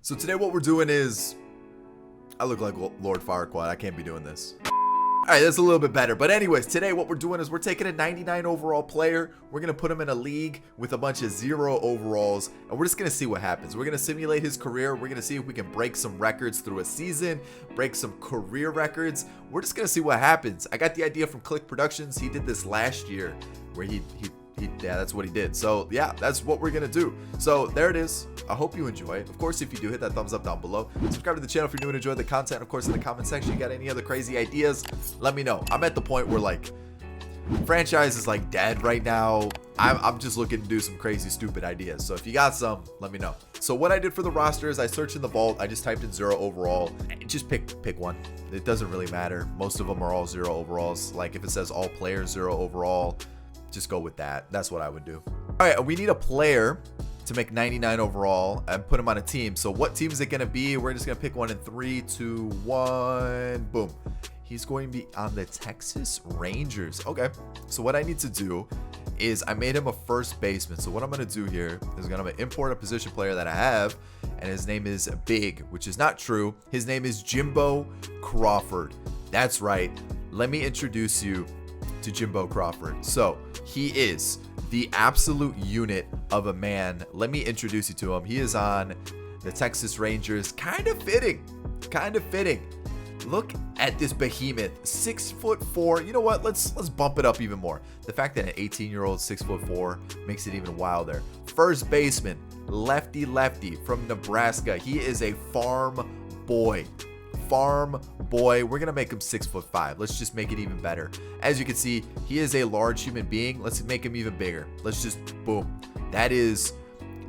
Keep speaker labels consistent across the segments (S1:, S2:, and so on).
S1: So today what we're doing is, I look like Lord Farquaad. I can't be doing this. Alright, that's a little bit better. But anyways, today what we're doing is we're taking a 99 overall player. We're going to put him in a league with a bunch of 0 overalls. And we're just going to see what happens. We're going to simulate his career. We're going to see if we can break some records through a season. Break some career records. We're just going to see what happens. I got the idea from Click Productions. He did this last year where yeah, that's what he did. So yeah, that's what we're gonna do. So there it is. I hope you enjoy it. Of course, if you do, hit that thumbs up down below. Subscribe to the channel if you're new and enjoy the content. Of course, in the comment section, you got any other crazy ideas, let me know. I'm at the point where like franchise is like dead right now. I'm just looking to do some crazy stupid ideas. So if you got some, let me know. So what I did for the roster is I searched in the vault. I just typed in 0 overall. Just pick one. It doesn't really matter. Most of them are all 0 overalls. Like if it says all players 0 overall, just go with that. That's what I would do. All right, we need a player to make 99 overall and put him on a team. So what team is it going to be? We're just going to pick one in 3, 2, 1. Boom. He's going to be on the Texas Rangers. Okay. So what I need to do is I made him a first baseman. So what I'm going to do here is I'm going to import a position player that I have, and his name is Big, which is not true. His name is Jimbo Crawford. That's right. Let me introduce you to Jimbo Crawford. So he is the absolute unit of a man. Let me introduce you to him. He is on the Texas Rangers. Kind of fitting. Look at this behemoth, 6'4". You know what? Let's bump it up even more. The fact that an 18-year-old 6'4" makes it even wilder. First baseman, lefty from Nebraska. He is a farm boy. We're gonna make him 6'5". Let's just make it even better. As you can see, he is a large human being. Let's make him even bigger. Let's just boom. That is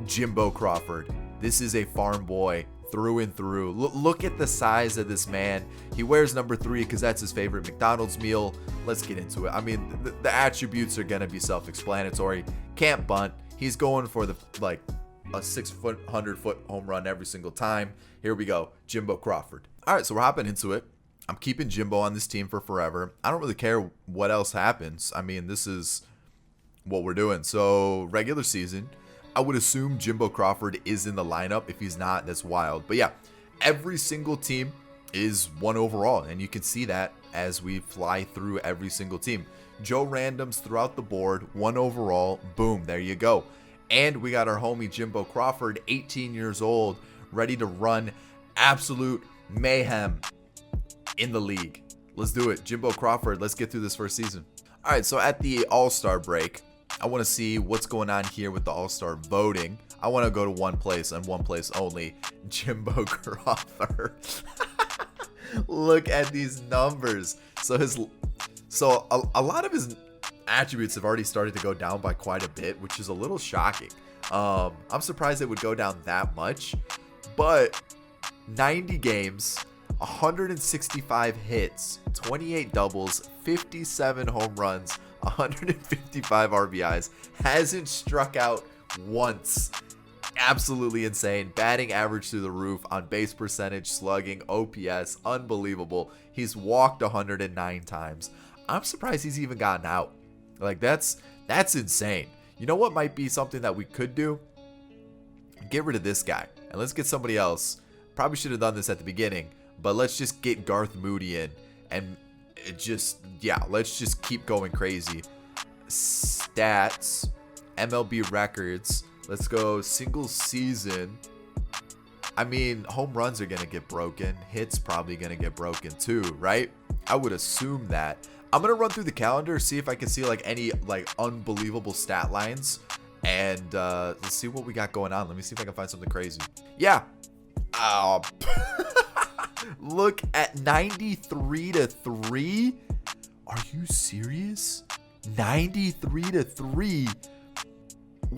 S1: Jimbo Crawford. This is a farm boy through and through. Look at the size of this man. He wears number 3 because that's his favorite McDonald's meal. Let's get into it. I mean, the attributes are gonna be self-explanatory. Can't bunt. He's going for the like a 100-foot home run every single time. Here we go, Jimbo Crawford. All right, so we're hopping into it. I'm keeping Jimbo on this team for forever. I don't really care what else happens. I mean, this is what we're doing. So regular season, I would assume Jimbo Crawford is in the lineup. If he's not, that's wild. But yeah, every single team is 1 overall, and you can see that as we fly through every single team. Joe Randoms throughout the board, 1 overall. Boom, there you go. And we got our homie Jimbo Crawford, 18 years old, ready to run absolute mayhem in the league. Let's do it. Jimbo Crawford, let's get through this first season. All right, so at the All-Star break, I want to see what's going on here with the All-Star voting. I want to go to one place and one place only. Jimbo Crawford. Look at these numbers. So a lot of his attributes have already started to go down by quite a bit, which is a little shocking. I'm surprised it would go down that much, but 90 games, 165 hits, 28 doubles, 57 home runs, 155 RBIs, hasn't struck out once. Absolutely insane. Batting average through the roof, on base percentage, slugging, OPS, unbelievable. He's walked 109 times. I'm surprised he's even gotten out. Like that's insane. You know what might be something that we could do? Get rid of this guy and let's get somebody else. Probably should have done this at the beginning, but let's just get Garth Moody in and let's just keep going crazy. Stats, MLB records. Let's go single season. I mean, home runs are gonna get broken. Hits probably gonna get broken too, right? I would assume that. I'm gonna run through the calendar, see if I can see like any like unbelievable stat lines, and let's see what we got going on. Let me see if I can find something crazy. Yeah. Look at 93-3. Are you serious? 93-3.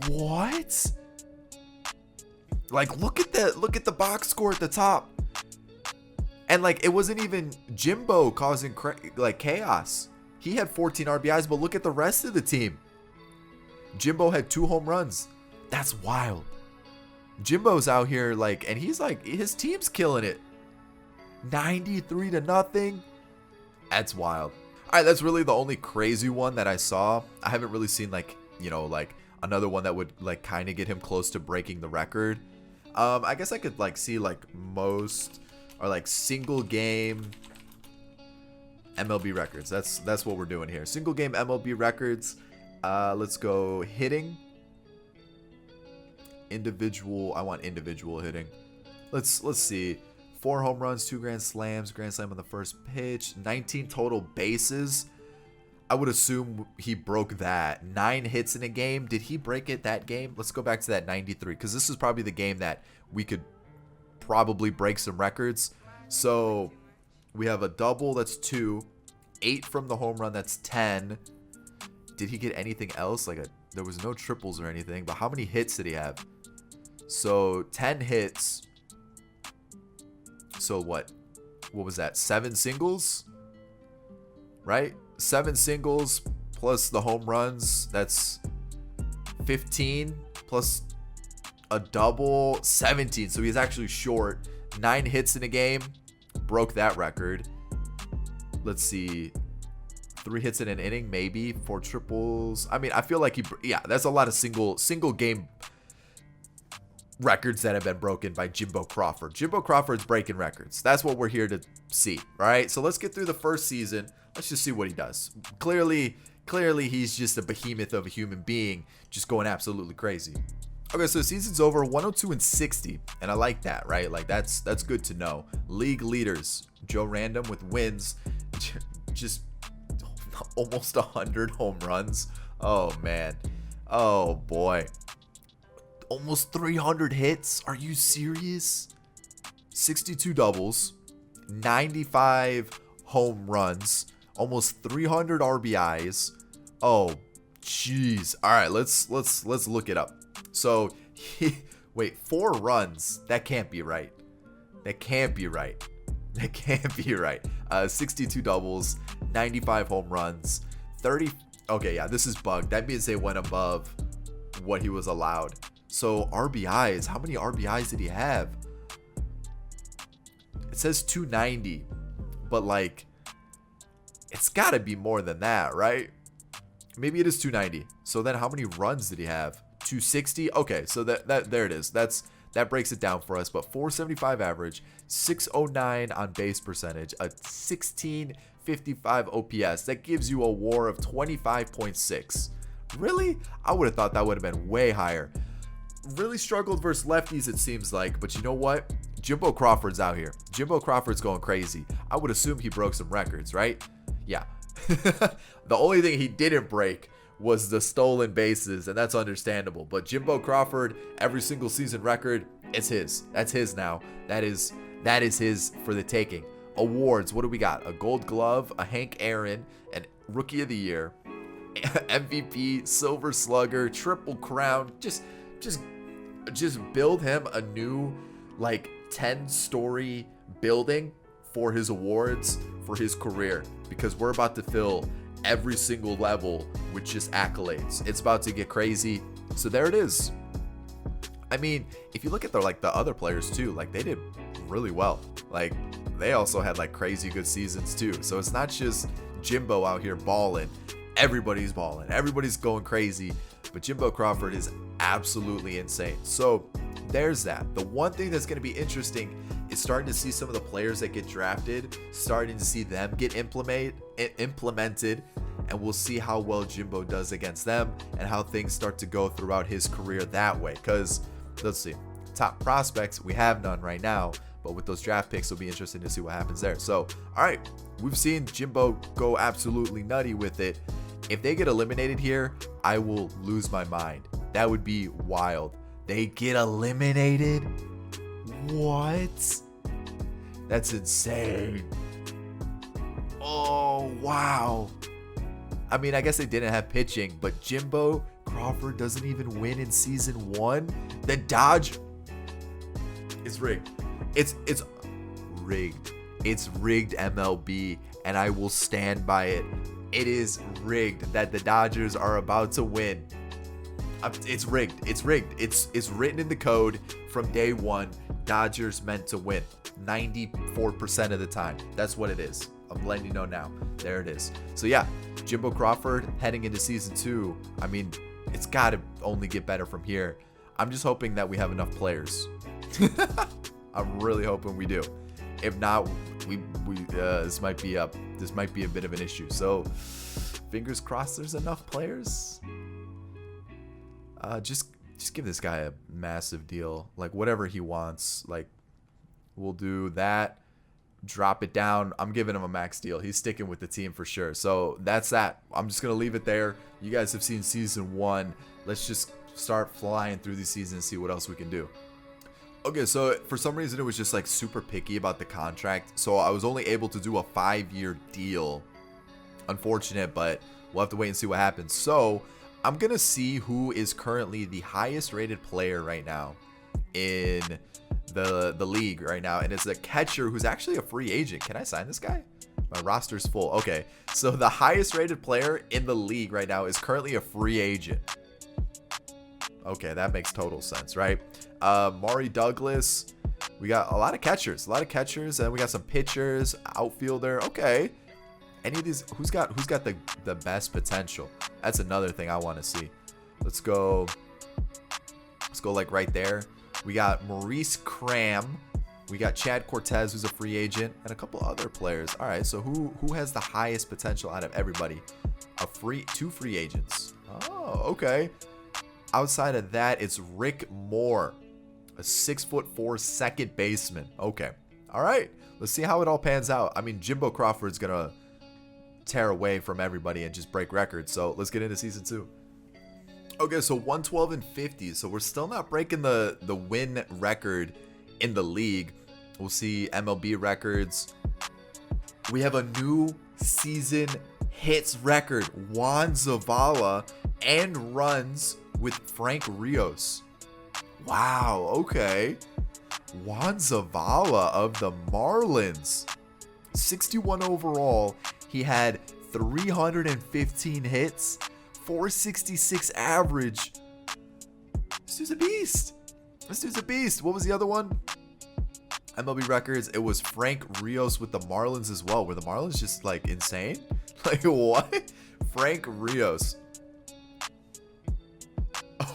S1: What? Like look at the box score at the top. And like it wasn't even Jimbo causing like chaos. He had 14 RBIs, but look at the rest of the team. Jimbo had 2 home runs. That's wild. Jimbo's out here like, and he's like, his team's killing it. 93-0. That's wild. All right, that's really the only crazy one that I saw. I haven't really seen like, you know, like another one that would like kind of get him close to breaking the record. I guess I could like see like most or like single game MLB records. That's what we're doing here. Single game MLB records. Let's go hitting. Individual. I want individual hitting. Let's see. 4 home runs, 2 grand slams, grand slam on the first pitch, 19 total bases. I would assume he broke that. 9 hits in a game. Did he break it that game? Let's go back to that 93 because this is probably the game that we could probably break some records. So we have a double, that's 2. 8 from the home run, that's 10. Did he get anything else? There was no triples or anything, but how many hits did he have? So 10 hits. So what was that? 7 singles, right? 7 singles plus the home runs. That's 15 plus a double, 17. So he's actually short. 9 hits in a game, broke that record. Let's see. 3 hits in an inning, maybe. 4 triples. I mean, I feel like that's a lot of single game records that have been broken by Jimbo Crawford. Jimbo Crawford's breaking records. That's what we're here to see. All right. So let's get through the first season. Let's just see what he does. Clearly he's just a behemoth of a human being, just going absolutely crazy. Okay, so the season's over, 102-60, and I like that, right? Like that's good to know. League leaders, Joe Random with wins, just almost 100 home runs. Oh man. Oh boy. Almost 300 hits. Are you serious? 62 doubles, 95 home runs, almost 300 RBIs. Oh, jeez. All right, let's look it up. So, wait, 4 runs. That can't be right. That can't be right. 62 doubles, 95 home runs, 30. Okay, yeah, this is bugged. That means they went above what he was allowed. So RBIs, how many RBIs did he have? It says 290, but like it's got to be more than that, right? Maybe it is 290. So then how many runs did he have? 260. Okay, so that there it is. That breaks it down for us. But 475 average, 609 on base percentage, a 1655 OPS. That gives you a WAR of 25.6. Really? I would have thought that would have been way higher. Really struggled versus lefties, it seems like. But you know what? Jimbo Crawford's out here. Jimbo Crawford's going crazy. I would assume he broke some records, right? Yeah. The only thing he didn't break was the stolen bases, and that's understandable. But Jimbo Crawford, every single season record, it's his. That's his now. That is his for the taking. Awards, what do we got? A Gold Glove, a Hank Aaron, an Rookie of the Year, MVP, Silver Slugger, Triple Crown. Just build him a new like 10-story building for his awards for his career, because we're about to fill every single level with just accolades. It's about to get crazy. So there it is. I mean, if you look at the other players too, like they did really well. Like they also had like crazy good seasons too. So it's not just Jimbo out here balling. Everybody's balling. Everybody's going crazy. But Jimbo Crawford is absolutely insane. So there's that. The one thing that's going to be interesting is starting to see some of the players that get drafted, starting to see them get implemented, and we'll see how well Jimbo does against them and how things start to go throughout his career that way. Because let's see, top prospects, we have none right now, but with those draft picks, it'll be interesting to see what happens there. So, all right, we've seen Jimbo go absolutely nutty with it. If they get eliminated here, I will lose my mind. That would be wild. They get eliminated? What? That's insane. Oh, wow. I mean, I guess they didn't have pitching, but Jimbo Crawford doesn't even win in season 1. The Dodge is rigged. It's rigged. It's rigged, MLB, and I will stand by it. It is rigged that the Dodgers are about to win. It's rigged. It's rigged. It's written in the code from day one. Dodgers meant to win 94% of the time. That's what it is. I'm letting you know now. There it is. So yeah, Jimbo Crawford heading into season 2. I mean, it's got to only get better from here. I'm just hoping that we have enough players I'm really hoping we do. If not, this might be a bit of an issue. So fingers crossed there's enough players. Just give this guy a massive deal, like whatever he wants. Like, we'll do that. Drop it down. I'm giving him a max deal. He's sticking with the team for sure. So that's that. I'm just gonna leave it there. You guys have seen season 1. Let's just start flying through these seasons and see what else we can do. Okay, so for some reason it was just like super picky about the contract, so I was only able to do a 5-year deal. Unfortunate, but we'll have to wait and see what happens. So I'm gonna see who is currently the highest rated player right now in the league right now, and it's a catcher who's actually a free agent. Can I sign this guy? My roster's full. Okay, so the highest rated player in the league right now is currently a free agent. Okay, that makes total sense, right? Maury Douglas. We got a lot of catchers, and we got some pitchers, outfielder. Okay, any of these? Who's got the best potential? That's another thing I want to see. Let's go like right there. We got Maurice Cram. We got Chad Cortez, who's a free agent, and a couple other players. All right, so who has the highest potential out of everybody? Two free agents. Oh, okay. Outside of that, it's Rick Moore, a 6'4" second baseman. Okay. All right. Let's see how it all pans out. I mean, Jimbo Crawford's going to tear away from everybody and just break records. So let's get into season 2. Okay, so 112 and 50. So we're still not breaking the win record in the league. We'll see MLB records. We have a new season hits record. Juan Zavala and runs with Frank Rios. Wow, okay. Juan Zavala of the Marlins. 61 overall. He had 315 hits, 466 average. This dude's a beast. What was the other one? MLB records. It was Frank Rios with the Marlins as well. Were the Marlins just like insane? Like what? Frank Rios.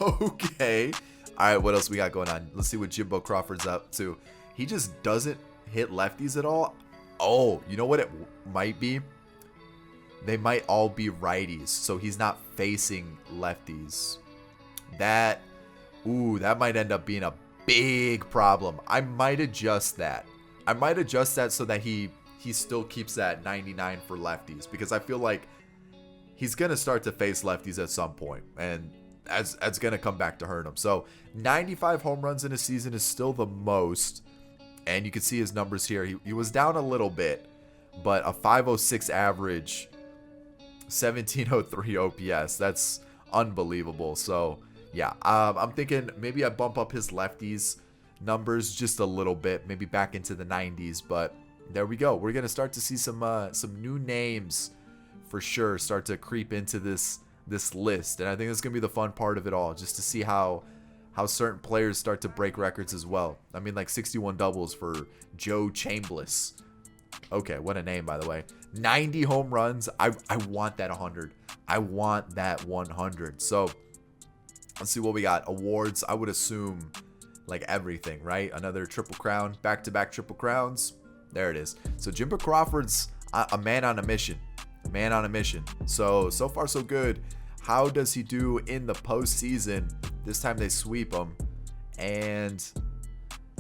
S1: Okay. All right, what else we got going on? Let's see what Jimbo Crawford's up to. He just doesn't hit lefties at all. Oh, you know what it might be? They might all be righties, so he's not facing lefties. That might end up being a big problem. I might adjust that. So that he still keeps that 99 for lefties, because I feel like he's going to start to face lefties at some point, and that's going to come back to hurt him. So 95 home runs in a season is still the most, and you can see his numbers here. He was down a little bit, but a 506 average, 1703 OPS. That's unbelievable. So yeah, I'm thinking maybe I bump up his lefties numbers just a little bit, maybe back into the 90s. But there we go. We're gonna start to see some new names for sure start to creep into this list, and I think that's gonna be the fun part of it all, just to see how certain players start to break records as well. I mean, like 61 doubles for Joe Chambliss. Okay, what a name, by the way. 90 home runs. I want that 100. I want that 100. So let's see what we got. Awards, I would assume like everything, right? Another triple crown, back-to-back triple crowns. There it is. So Jimbo Crawford's a man on a mission. So far so good. How does he do in the postseason? This time they sweep him and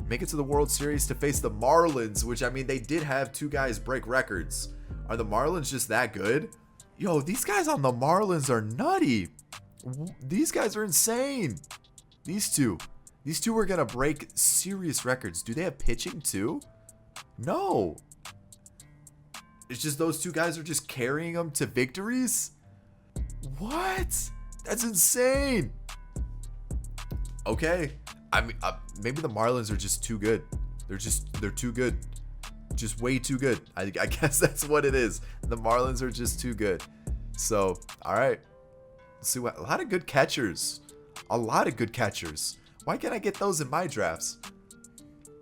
S1: make it to the World Series to face the Marlins, which, I mean, they did have two guys break records. Are the Marlins just that good? Yo, these guys on the Marlins are nutty. These guys are insane. These two are going to break serious records. Do they have pitching too? No. It's just those two guys are just carrying them to victories? What? That's insane. Okay. I mean, maybe the Marlins are just too good. They're too good. Just way too good. I guess that's what it is. The Marlins are just too good. So, all right. Let's see what. A lot of good catchers. Why can't I get those in my drafts?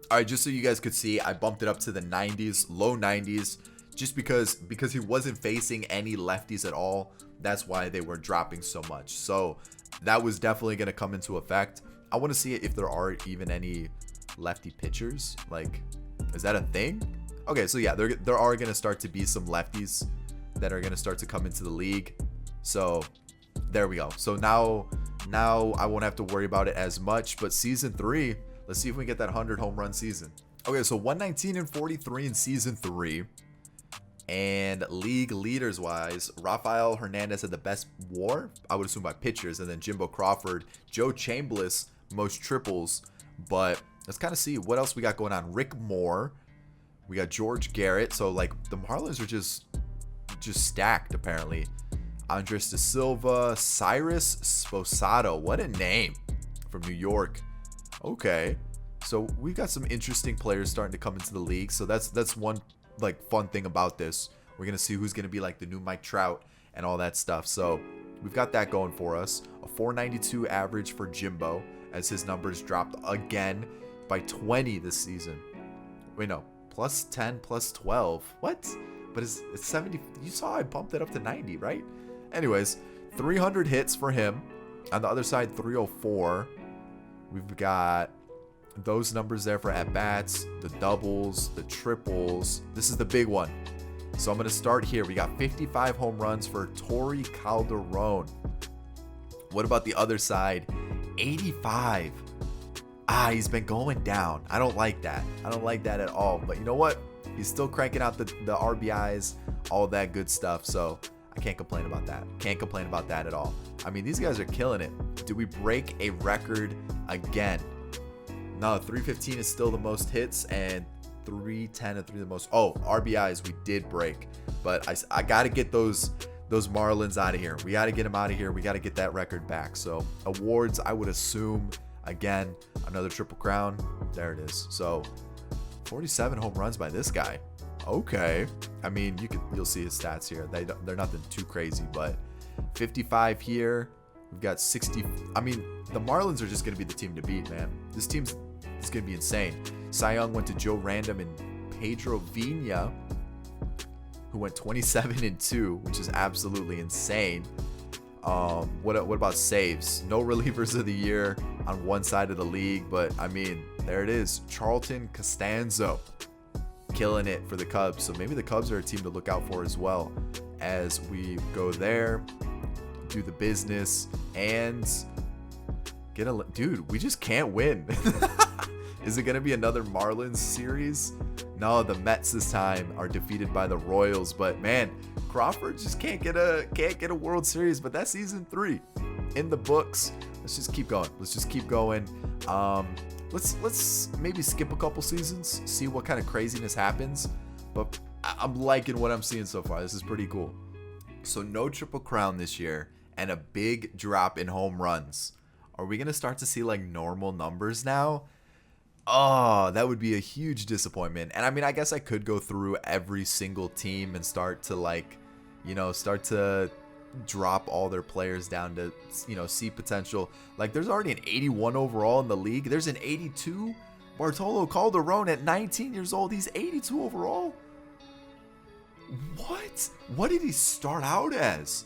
S1: All right, just so you guys could see, I bumped it up to the 90s, low 90s, just because he wasn't facing any lefties at all. That's why they were dropping so much. So that was definitely going to come into effect. I want to see if there are even any lefty pitchers. Like, is that a thing? Okay, so yeah, there are going to start to be some lefties that are going to start to come into the league. So there we go. So now I won't have to worry about it as much. But season 3, let's see if we can get that 100 home run season. Okay, so 119 and 43 in season 3. And league leaders wise, Rafael Hernandez had the best WAR, I would assume by pitchers, and then Jimbo Crawford, Joe Chambliss, most triples. But let's kind of see what else we got going on. Rick Moore, we got George Garrett. So like the Marlins are just stacked apparently. Andres De Silva, Cyrus Sposado, what a name, from New York. Okay, so we've got some interesting players starting to come into the league. So that's one like fun thing about this. We're gonna see who's gonna be like the new Mike Trout and all that stuff. So we've got that going for us. A 492 average for Jimbo, as his numbers dropped again by 20 this season. Wait, no, plus 10, plus 12. What? But it's 70. You saw I bumped it up to 90, right? Anyways, 300 hits for him. On the other side, 304. We've got those numbers there for at-bats, the doubles, the triples. This is the big one. So I'm going to start here. We got 55 home runs for Torey Calderon. What about the other side? 85. He's been going down. I don't like that. I don't like that at all. But you know what? He's still cranking out the RBIs, all that good stuff. So I can't complain about that. Can't complain about that at all. I mean, these guys are killing it. Do we break a record again? No, 315 is still the most hits, and 310 and 3 the most. Oh, RBIs we did break, but I got to get those Marlins out of here. We got to get them out of here. We got to get that record back. So awards, I would assume, again, another Triple Crown. There it is. So 47 home runs by this guy. Okay. I mean, you'll see his stats here. They're nothing too crazy, but 55 here. We've got 60. I mean, the Marlins are just going to be the team to beat, man. This team's it's going to be insane. Cy Young went to Joe Random and Pedro Vina, who went 27 and 2, which is absolutely insane. What about saves? No relievers of the year on one side of the league, but I mean, there it is. Charlton Costanzo killing it for the Cubs. So maybe the Cubs are a team to look out for as well as we go there, do the business, and get a dude. We just can't win. Is it gonna be another Marlins series? No, the Mets this time are defeated by the Royals. But man, Crawford just can't get a World Series. But that's season 3 in the books. Let's just keep going. Let's maybe skip a couple seasons, see what kind of craziness happens. But I'm liking what I'm seeing so far. This is pretty cool. So no Triple Crown this year and a big drop in home runs. Are we gonna start to see like normal numbers now? Oh, that would be a huge disappointment. And I mean, I guess I could go through every single team and start to drop all their players down to, see potential. Like there's already an 81 overall in the league. There's an 82. Bartolo Calderon at 19 years old. He's 82 overall. What did he start out as?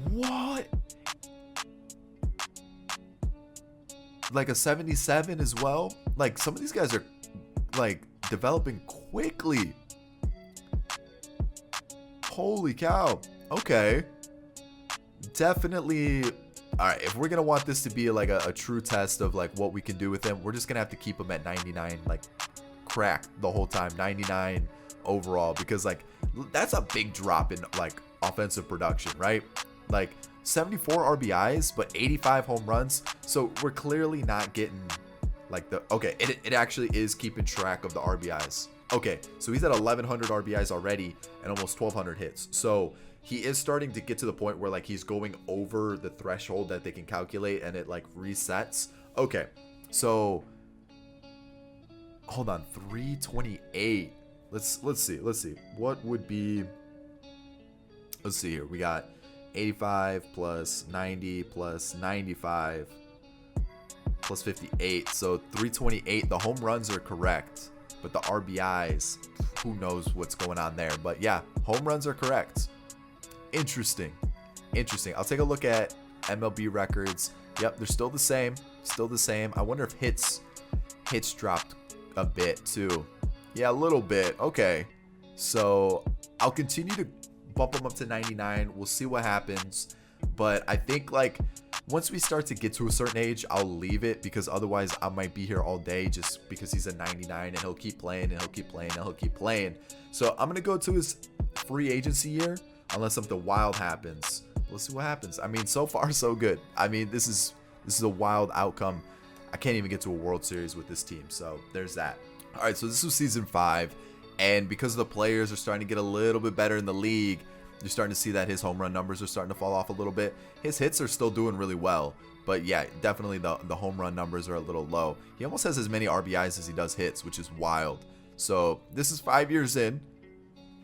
S1: What? Like a 77 as well. Like some of these guys are like developing quickly. Holy cow. Okay. Definitely. All right. If we're going to want this to be like a true test of like what we can do with him, we're just going to have to keep him at 99, like crack the whole time. 99 overall, because like that's a big drop in like offensive production, right? Like 74 RBIs, but 85 home runs. So we're clearly not getting like it actually is keeping track of the RBIs. Okay, so he's at 1,100 RBIs already and almost 1,200 hits. So he is starting to get to the point where like he's going over the threshold that they can calculate and it like resets. Okay, so hold on, 328. Let's see. What would be? Let's see here. We got 85 plus 90 plus 95 plus 58. So 328. The home runs are correct, but the RBIs, who knows what's going on there. But yeah, home runs are correct. Interesting. I'll take a look at MLB records. Yep, they're still the same. still the same. I wonder if hits dropped a bit too. Yeah, a little bit. Okay. So I'll continue to bump him up to 99. We'll see what happens. But I think like once we start to get to a certain age, I'll leave it, because otherwise I might be here all day just because he's a 99 and he'll keep playing and he'll keep playing and he'll keep playing. So I'm going to go to his free agency year unless something wild happens. We'll see what happens. I mean, so far so good. I mean, this is a wild outcome. I can't even get to a World Series with this team. So there's that. All right, so this was season 5, and because the players are starting to get a little bit better in the league, you're starting to see that his home run numbers are starting to fall off a little bit. His hits are still doing really well, but yeah, definitely the home run numbers are a little low. He almost has as many RBIs as he does hits, which is wild. So this is 5 years in.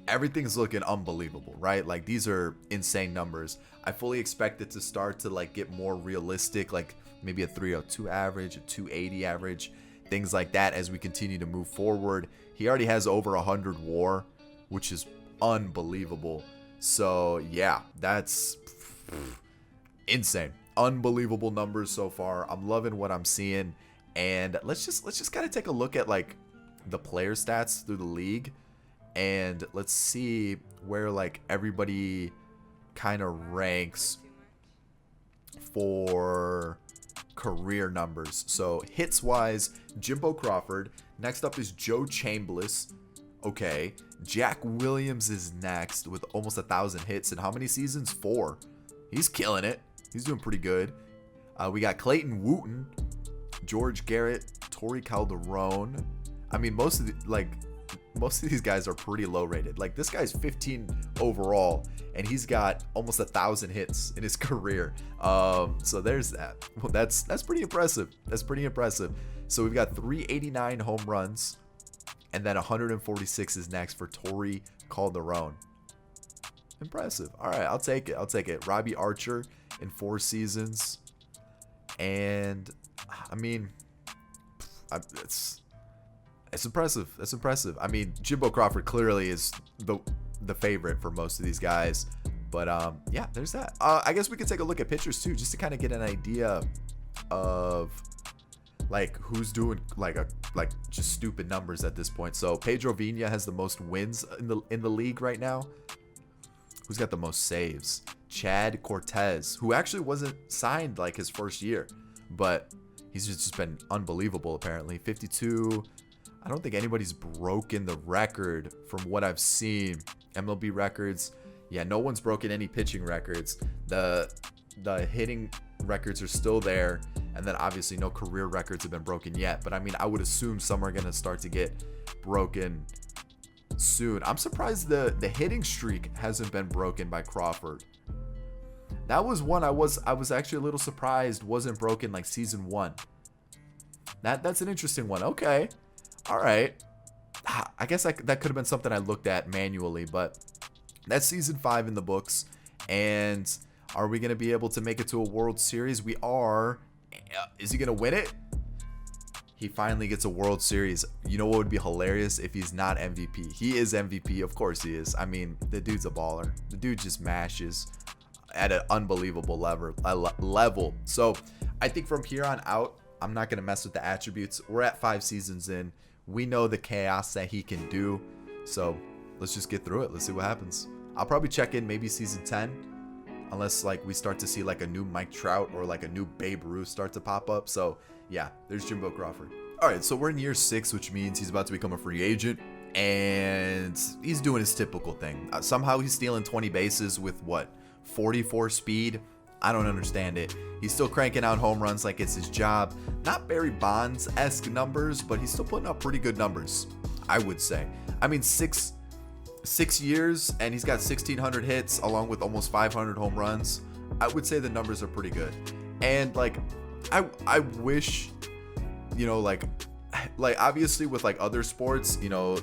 S1: Everything's looking unbelievable, right? Like, these are insane numbers. I fully expect it to start to like get more realistic, like maybe a 302 average, a 280 average, things like that as we continue to move forward. He already has over 100 WAR, which is unbelievable. So yeah, that's insane. Unbelievable numbers so far. I'm loving what I'm seeing. And let's just kind of take a look at like the player stats through the league, and let's see where like everybody kind of ranks for career numbers. So hits wise, Jimbo Crawford. Next up is Joe Chambliss. Okay, Jack Williams is next with almost 1,000 hits. And how many seasons? 4. He's killing it. He's doing pretty good. We got Clayton Wooten, George Garrett, Torey Calderon. I mean, most of these guys are pretty low rated. Like, this guy's 15 overall, and he's got almost 1,000 hits in his career. So there's that. Well, that's pretty impressive. That's pretty impressive. So we've got 389 home runs, and then 146 is next for Torey Calderon. Impressive. All right, I'll take it. Robbie Archer in 4 seasons, and I mean, it's impressive. It's impressive. I mean, Jimbo Crawford clearly is the favorite for most of these guys. But yeah, there's that. I guess we could take a look at pitchers too, just to kind of get an idea of like who's doing like just stupid numbers at this point. So Pedro Vina has the most wins in the league right now. Who's got the most saves? Chad Cortez, who actually wasn't signed like his first year, but he's just been unbelievable apparently. 52. I don't think anybody's broken the record from what I've seen. MLB records. Yeah, no one's broken any pitching records. The hitting records are still there. And then obviously no career records have been broken yet. But I mean, I would assume some are going to start to get broken soon. I'm surprised the hitting streak hasn't been broken by Crawford. That was one I was actually a little surprised wasn't broken like season 1. That's an interesting one. Okay. All right. I guess that could have been something I looked at manually, but that's season 5 in the books. And are we going to be able to make it to a World Series? We are. Is he going to win it? He finally gets a World Series. You know what would be hilarious if he's not MVP? He is MVP. Of course he is. I mean, the dude's a baller. The dude just mashes at an unbelievable level. So I think from here on out, I'm not going to mess with the attributes. We're at 5 seasons in. We know the chaos that he can do. So let's just get through it. Let's see what happens. I'll probably check in maybe season 10. Unless like we start to see like a new Mike Trout or like a new Babe Ruth start to pop up. So yeah, there's Jimbo Crawford. All right, so we're in year 6, which means he's about to become a free agent. And he's doing his typical thing. Somehow he's stealing 20 bases with what? 44 speed? I don't understand it. He's still cranking out home runs like it's his job. Not Barry Bonds-esque numbers, but he's still putting up pretty good numbers, I would say. I mean, six years and he's got 1,600 hits along with almost 500 home runs. I would say the numbers are pretty good. And like, I wish, you know, like obviously with like other sports, you know,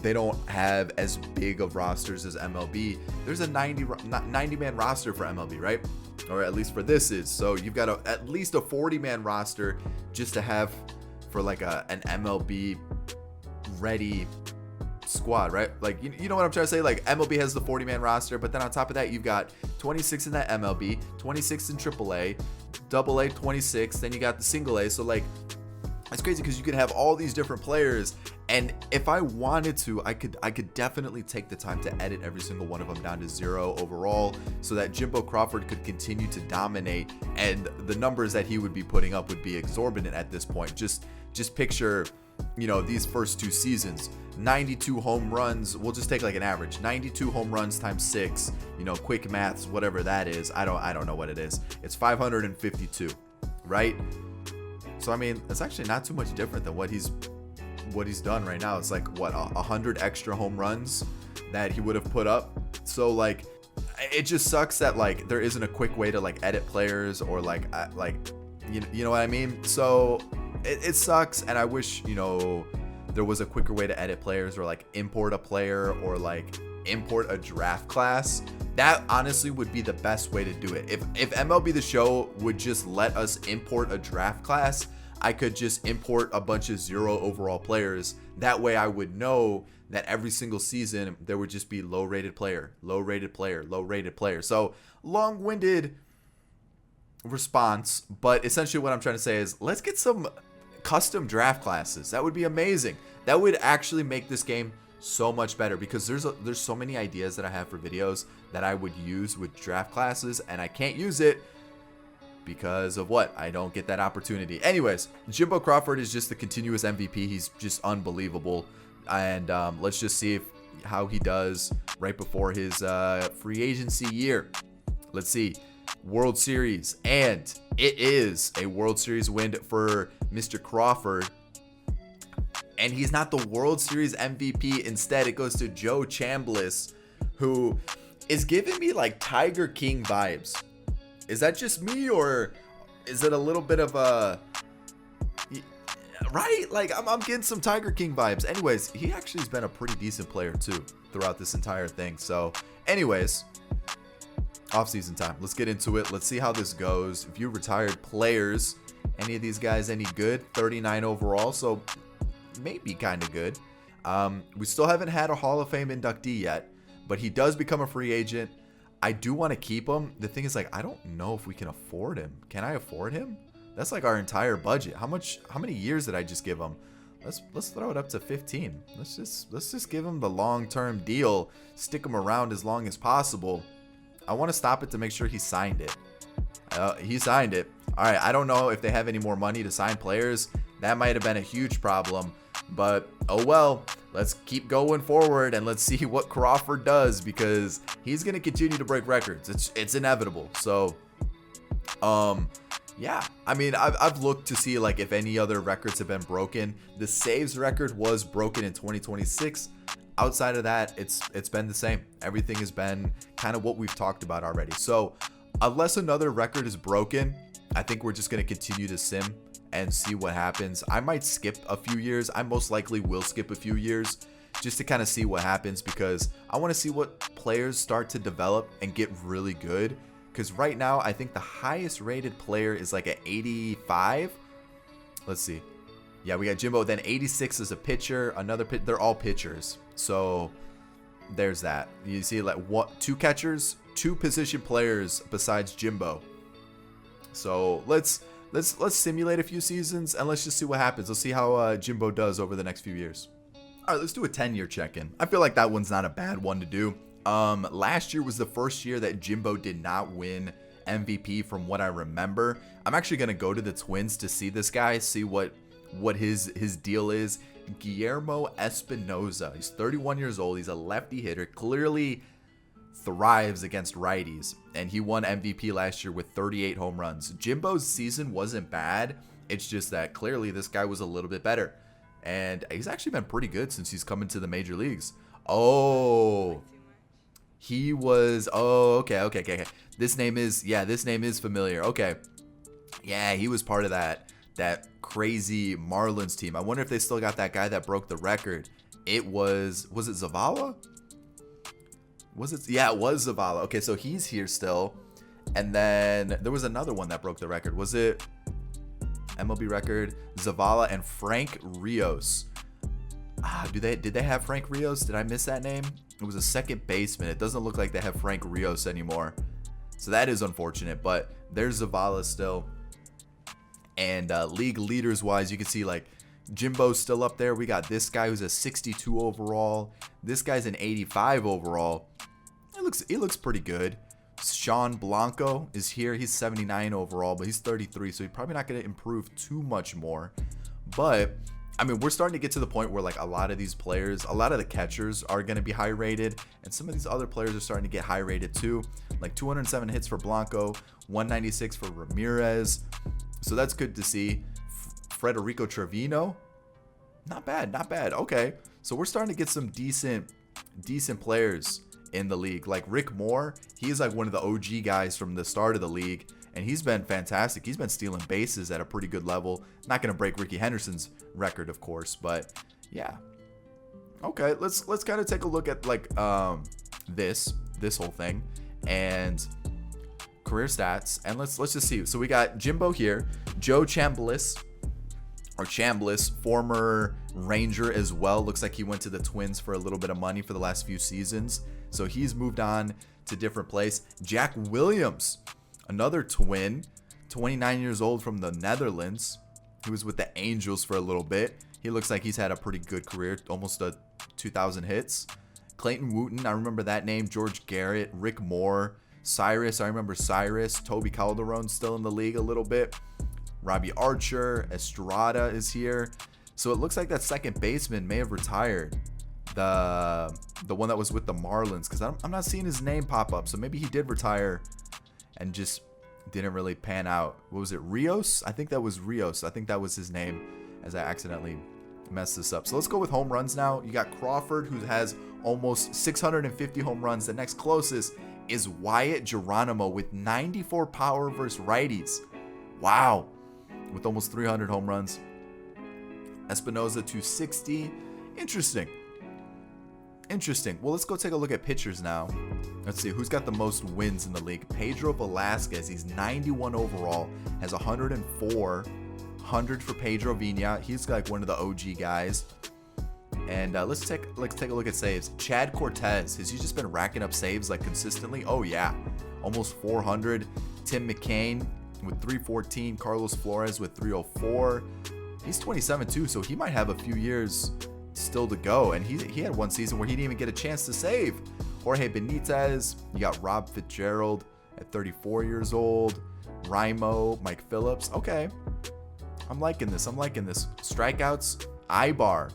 S1: they don't have as big of rosters as MLB. There's a 90-man roster for MLB, right? Or at least for this is. So you've got at least a 40-man roster just to have for like an MLB ready squad, right? Like, you know what I'm trying to say? Like, MLB has the 40-man roster, but then on top of that, you've got 26 in that MLB, 26 in AAA, double A 26, then you got the single A. So like, it's crazy because you could have all these different players, and if I wanted to, I could definitely take the time to edit every single one of them down to 0 overall, so that Jimbo Crawford could continue to dominate, and the numbers that he would be putting up would be exorbitant at this point. Just picture, you know, these first 2 seasons, 92 home runs. We'll just take like an average, 92 home runs times 6. You know, quick maths, whatever that is. I don't know what it is. It's 552, right? So I mean, it's actually not too much different than what he's done right now. It's like what, 100 extra home runs that he would have put up. So like, it just sucks that like there isn't a quick way to like edit players, or like you know what I mean. So it sucks, and I wish, you know, there was a quicker way to edit players, or like import a player, or like import a draft class. That honestly would be the best way to do it. If MLB The Show would just let us import a draft class, I could just import a bunch of 0 overall players. That way I would know that every single season there would just be low rated player, low rated player, low rated player. So long-winded response, but essentially what I'm trying to say is, let's get some custom draft classes. That would be amazing. That would actually make this game so much better, because there's so many ideas that I have for videos that I would use with draft classes, and I can't use it because of what? I don't get that opportunity. Anyways, Jimbo Crawford is just the continuous MVP. He's just unbelievable, and let's just see how he does right before his free agency year. Let's see. World Series, and it is a World Series win for Mr. Crawford. And he's not the World Series MVP. Instead, it goes to Joe Chambliss, who is giving me like Tiger King vibes. Is that just me, or is it a little bit of a... Right? Like, I'm getting some Tiger King vibes. Anyways, he actually has been a pretty decent player too throughout this entire thing. So, anyways, off-season time. Let's get into it. Let's see how this goes. If you retired players, any of these guys any good? 39 overall, so maybe kind of good. We still haven't had a Hall of Fame inductee yet, but he does become a free agent. I do want to keep him. The thing is, like, I don't know if we can afford him. Can I afford him? That's like our entire budget. How many years did I just give him? Let's throw it up to 15. Let's just give him the long-term deal. Stick him around as long as possible. I want to stop it to make sure he signed it. He signed it. All right, I don't know if they have any more money to sign players. That might have been a huge problem. But, oh well, let's keep going forward, and let's see what Crawford does, because he's going to continue to break records. It's inevitable. So, yeah. I mean, I've looked to see like if any other records have been broken. The saves record was broken in 2026. Outside of that, it's been the same. Everything has been kind of what we've talked about already. So, unless another record is broken, I think we're just going to continue to sim and see what happens. I might skip a few years. I most likely will skip a few years just to kind of see what happens, because I want to see what players start to develop and get really good. Because right now, I think the highest rated player is like an 85. Let's see. Yeah, we got Jimbo. Then 86 is a pitcher. They're all pitchers. So there's that. You see like two catchers, 2 position players besides Jimbo. So let's simulate a few seasons, and let's just see what happens. Let's see how Jimbo does over the next few years. All right, let's do a 10-year check-in. I feel like that one's not a bad one to do. Last year was the first year that Jimbo did not win MVP from what I remember. I'm actually going to go to the Twins to see this guy, see what his deal is. Guillermo Espinoza. He's 31 years old. He's a lefty hitter. Clearly thrives against righties, and he won MVP last year with 38 home runs. Jimbo's season wasn't bad. It's just that clearly this guy was a little bit better, and he's actually been pretty good since he's come into the major leagues. Oh, he was. Oh, okay. This name is familiar. Okay, yeah, he was part of that crazy Marlins team. I wonder if they still got that guy that broke the record. Was it Zavala? Yeah, it was Zavala. Okay, so he's here still. And then there was another one that broke the record. Was it MLB record? Zavala and Frank Rios. Did they have Frank Rios? Did I miss that name? It was a second baseman. It doesn't look like they have Frank Rios anymore. So that is unfortunate, but there's Zavala still. And league leaders wise, you can see like Jimbo's still up there. We got this guy who's a 62 overall. This guy's an 85 overall. It looks pretty good. Sean Blanco is here. He's 79 overall, but he's 33, so he's probably not going to improve too much more. But I mean, we're starting to get to the point where like a lot of these players, a lot of the catchers are going to be high rated, and some of these other players are starting to get high rated too. Like 207 hits for Blanco, 196 for Ramirez. So that's good to see. Federico Trevino, not bad, not bad. Okay, so we're starting to get some decent players in the league. Like Rick Moore, he's like one of the OG guys from the start of the league, and he's been fantastic. He's been stealing bases at a pretty good level. Not gonna break Ricky Henderson's record, of course, but yeah. Okay, let's kind of take a look at like this whole thing and career stats, and let's just see. So we got Jimbo here, Joe Chambliss, former Ranger as well. Looks like he went to the Twins for a little bit of money for the last few seasons, so he's moved on to different place. Jack Williams, another Twin, 29 years old, from the Netherlands. He was with the Angels for a little bit. He looks like he's had a pretty good career, almost 2,000 hits. Clayton Wooten, I remember that name. George Garrett, Rick Moore, Cyrus, I remember Cyrus. Toby Calderon still in the league a little bit. Robbie Archer, Estrada is here. So it looks like that second baseman may have retired. The one that was with the Marlins, because I'm not seeing his name pop up. So maybe he did retire and just didn't really pan out. What was it, Rios? I think that was Rios. I think that was his name, as I accidentally messed this up. So let's go with home runs now. You got Crawford, who has almost 650 home runs. The next closest is Wyatt Geronimo with 94 power versus righties. Wow. With almost 300 home runs. Espinoza 260. Interesting. Well, let's go take a look at pitchers now. Let's see who's got the most wins in the league. Pedro Velasquez, he's 91 overall, has 104. 100 for Pedro Vina. He's like one of the OG guys. And let's take a look at saves. Chad Cortez, has he just been racking up saves like consistently? Oh yeah, almost 400. Tim McCain with 314. Carlos Flores with 304. He's 27 too, so he might have a few years still to go. And he had one season where he didn't even get a chance to save. Jorge Benitez. You got Rob Fitzgerald at 34 years old. Raimo, Mike Phillips. Okay, I'm liking this. Strikeouts, Ibar.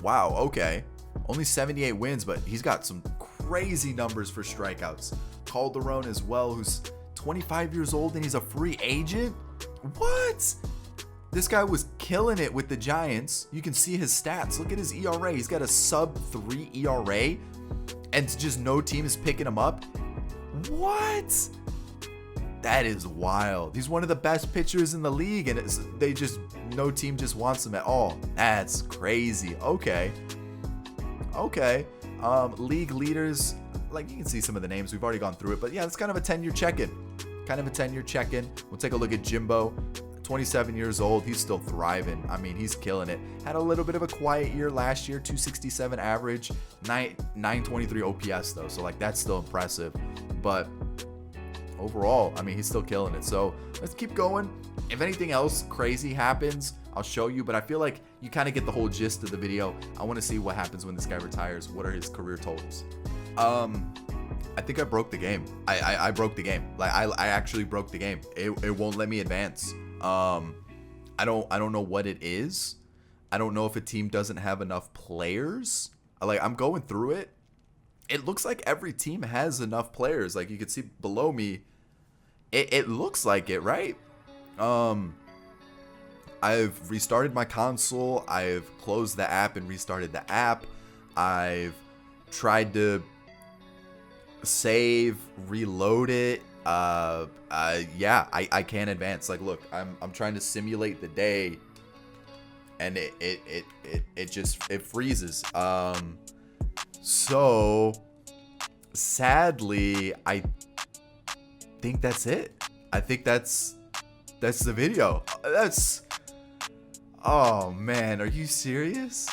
S1: Wow, okay. Only 78 wins, but he's got some crazy numbers for strikeouts. Calderon as well, who's 25 years old and he's a free agent? What? This guy was killing it with the Giants. You can see his stats. Look at his ERA. He's got a sub-3 ERA, and just no team is picking him up. What? That is wild. He's one of the best pitchers in the league, and no team just wants him at all. That's crazy. Okay. League leaders, like you can see some of the names. We've already gone through it, but yeah, it's kind of a 10-year check-in. We'll take a look at Jimbo. 27 years old. He's still thriving. I mean, he's killing it. Had a little bit of a quiet year last year. 267 average, 923 OPS though. So like that's still impressive. But overall, I mean, he's still killing it. So let's keep going. If anything else crazy happens, I'll show you, but I feel like you kind of get the whole gist of the video. I want to see what happens when this guy retires. What are his career totals? I think I broke the game. I broke the game. Like I actually broke the game. It won't let me advance. I don't know what it is. I don't know if a team doesn't have enough players. Like I'm going through it. It looks like every team has enough players. Like you can see below me, it looks like it, right? I've restarted my console. I've closed the app and restarted the app. I've tried to save, reload it. Yeah, I can't advance. Like, look, I'm trying to simulate the day, and it just freezes. So sadly, I think that's it. I think that's the video. Oh man, are you serious?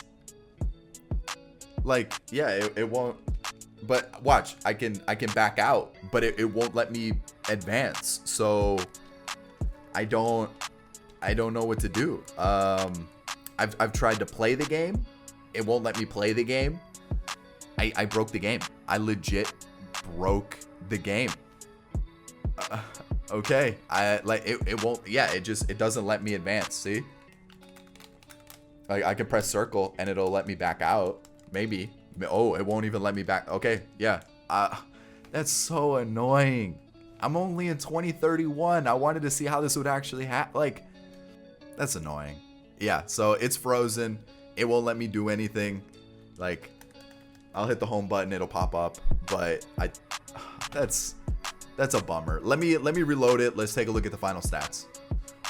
S1: Like, yeah, it won't. But watch, I can back out, but it won't let me advance. So I don't I don't know what to do. I've tried to play the game. It won't let me play the game. I broke the game. I legit broke the game. Okay. It won't. Yeah, it doesn't let me advance. See? Like, I can press circle and it'll let me back out. Maybe. Oh, it won't even let me back. Okay. Yeah. That's so annoying. I'm only in 2031. I wanted to see how this would actually happen. Like, that's annoying. Yeah, so it's frozen. It won't let me do anything. Like, I'll hit the home button, it'll pop up, but that's a bummer. Let me reload it. Let's take a look at the final stats.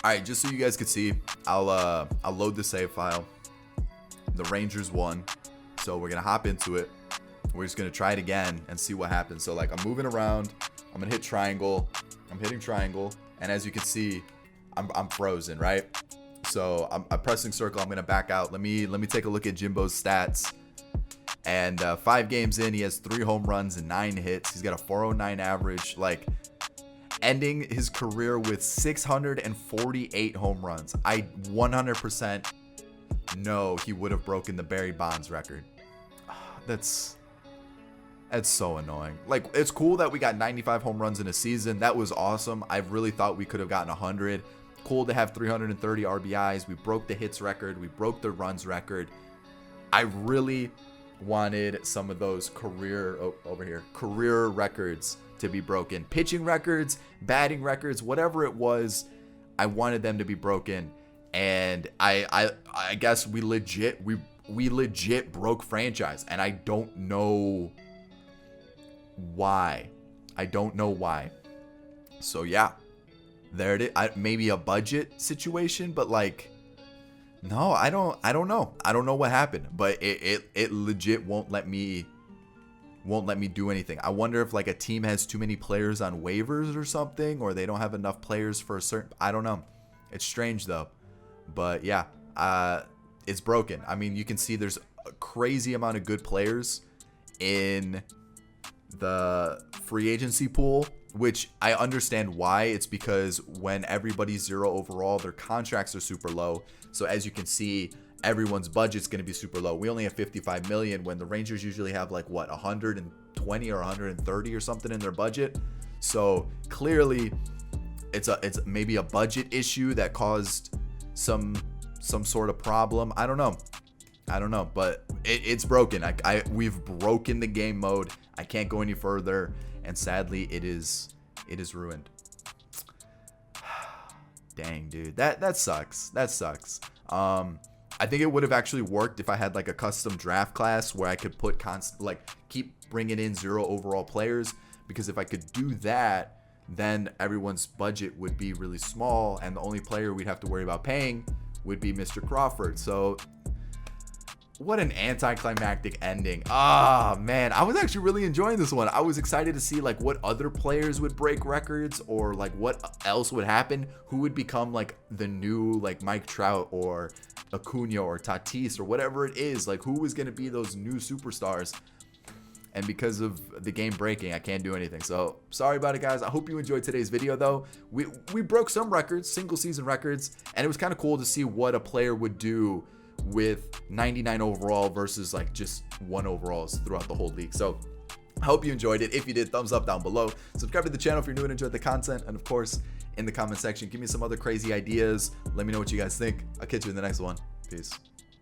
S1: All right, just so you guys could see, I'll load the save file. The Rangers won, so we're gonna hop into it. We're just gonna try it again and see what happens. So like, I'm moving around. I'm gonna hit triangle. I'm hitting triangle, and as you can see, I'm frozen, right? So I'm pressing circle. I'm gonna back out. Let me take a look at Jimbo's stats. And 5 games in, he has 3 home runs and 9 hits. He's got a 409 average, like ending his career with 648 home runs. I 100% know he would have broken the Barry Bonds record. That's so annoying. Like, it's cool that we got 95 home runs in a season. That was awesome. I really thought we could have gotten 100. Cool to have 330 RBIs. We broke the hits record. We broke the runs record. I really wanted some of those career records to be broken. Pitching records, batting records, whatever it was, I wanted them to be broken. And I guess we legit broke franchise, and I don't know why. So yeah, there it is. Maybe a budget situation, but like, no, I don't know. I don't know what happened, but it legit won't let me do anything. I wonder if like a team has too many players on waivers or something, or they don't have enough players for a certain, I don't know. It's strange though. But yeah, it's broken. I mean, you can see there's a crazy amount of good players in the free agency pool, which I understand why. It's because when everybody's 0 overall, their contracts are super low. So as you can see, everyone's budget's going to be super low. We only have 55 million when the Rangers usually have like what, 120 or 130 or something in their budget. So clearly it's maybe a budget issue that caused some sort of problem. I don't know, but it's broken. We've broken the game mode. I can't go any further, and sadly it is ruined. Dang, dude, that sucks. I think it would have actually worked if I had like a custom draft class where I could put keep bringing in 0 overall players, because if I could do that, then everyone's budget would be really small, and the only player we'd have to worry about paying would be Mr. Crawford. So what an anticlimactic ending. Man, I was actually really enjoying this one. I was excited to see like what other players would break records, or like what else would happen, who would become like the new like Mike Trout or Acuna or Tatis or whatever it is, like who was going to be those new superstars. And because of the game breaking, I can't do anything. So sorry about it, guys. I hope you enjoyed today's video though. We broke some records, single season records, and it was kind of cool to see what a player would do with 99 overall versus like just 1 overalls throughout the whole league. So I hope you enjoyed it. If you did, thumbs up down below. Subscribe to the channel if you're new and enjoyed the content. And of course, in the comment section, give me some other crazy ideas. Let me know what you guys think. I'll catch you in the next one. Peace.